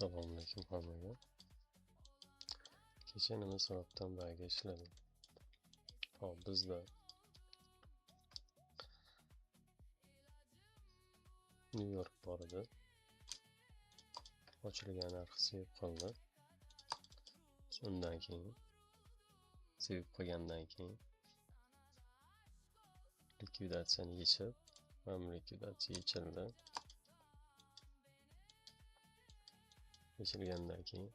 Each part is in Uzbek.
Assalomu alaykum hammaga. Kecha nima sababdan baga ishladim? Hop, bizda New York bor edi. Ochilgan narxi sevib qoldi. Undan keyin sevib qolgandan keyin likvidatsiyani yechib, mana likvidatsiya yechildi. Yechilgandan keyin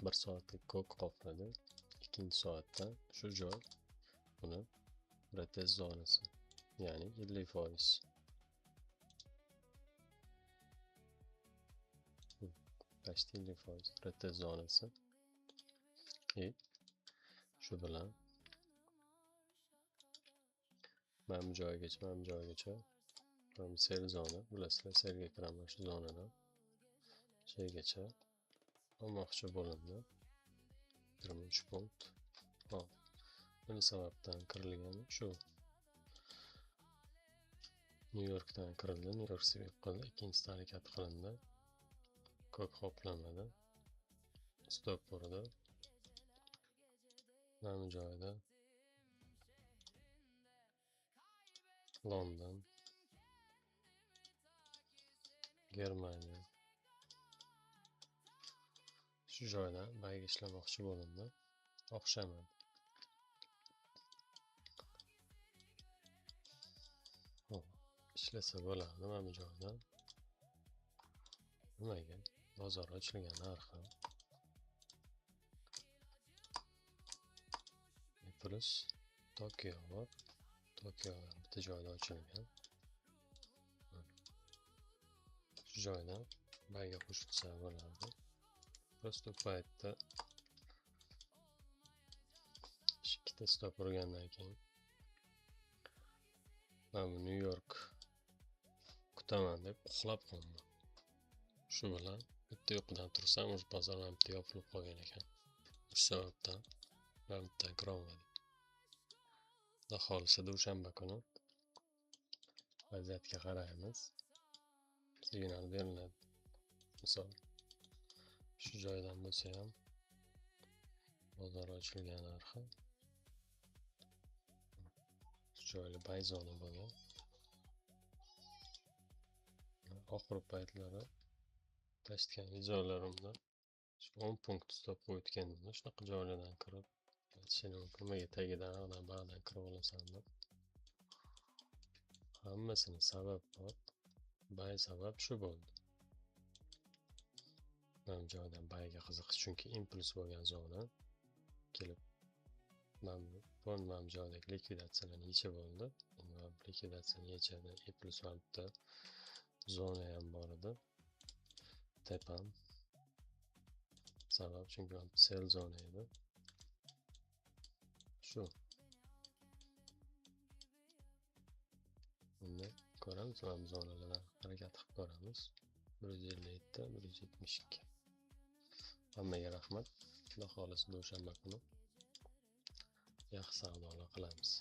1 soatlik kok qopladi. Ikkinchi soatda shu joy uni retest zonasi, ya'ni 50%. Почти 50% retest zonasi. Shu bilan mana bu joygacha sel zona, bilasizlar, selga kiraman shu zonadan shaygacha olmoqchi bo'lindi. 23 punkt. Hop. Nima sababdan kirilgani shu. New Yorkdan kirildi, New York sevib qoldi. Ikkinchisi harakat qilindi. Ko'k hoplamadi. Stop urdi. Mana bu joyda London, Germaniya shu joydan bayga ishlamoqchi bo'lindi. O'xshamadi. Ishlasa bo'ladi mana bu joydan. Nimaga? Bozor ochilgan narxi plus Tokio bor. Tokio bitta joyda ochilgan. Shu joydan bayga qo'shilsa bo'ladi. Prosto paytda ikkita stop urgandan keyin men bu New York kutaman deb uxlab qoldim. Shu bilan bitta yo'qdan tursam, o'sha bozor ham bitta yopilib qolgan ekan. Shu sababdan men bittadan kirolmadim. Xudo xohlasa dushanba kuni vaziyatga qaraymiz. Signal beriladi. Misol shu joydan bo'lsa ham bozor ochilgan narxi shu joyli bay zona bo'lgan. Oxirgi paytlari tashitgan videolarimda 10 punkt stop qo'yitgandim. Shunaqa joylardan kirib aytishim mumkin. Nimaga tagidan bag'dan kirib olasan deb. Hammasini sabab bor. Bay sabab shu bo'ldi. Men joydan bayga qiziqish, chunki impuls bo'lgan zona kelib men joydagi likvidatsiyalarni yechib oldi. Likvidatsiyani yechadi. Impuls bitta zona ham bor edi. Tepam sabab, chunki sel zona edi. Shu. Unda ko'ramiz, mana zonalardan harakat qilib ko'ramiz. 157 ta 172. Hammaga rahmat. Xudo xohlasa dushanba kuni yaxshi savdolar qilamiz.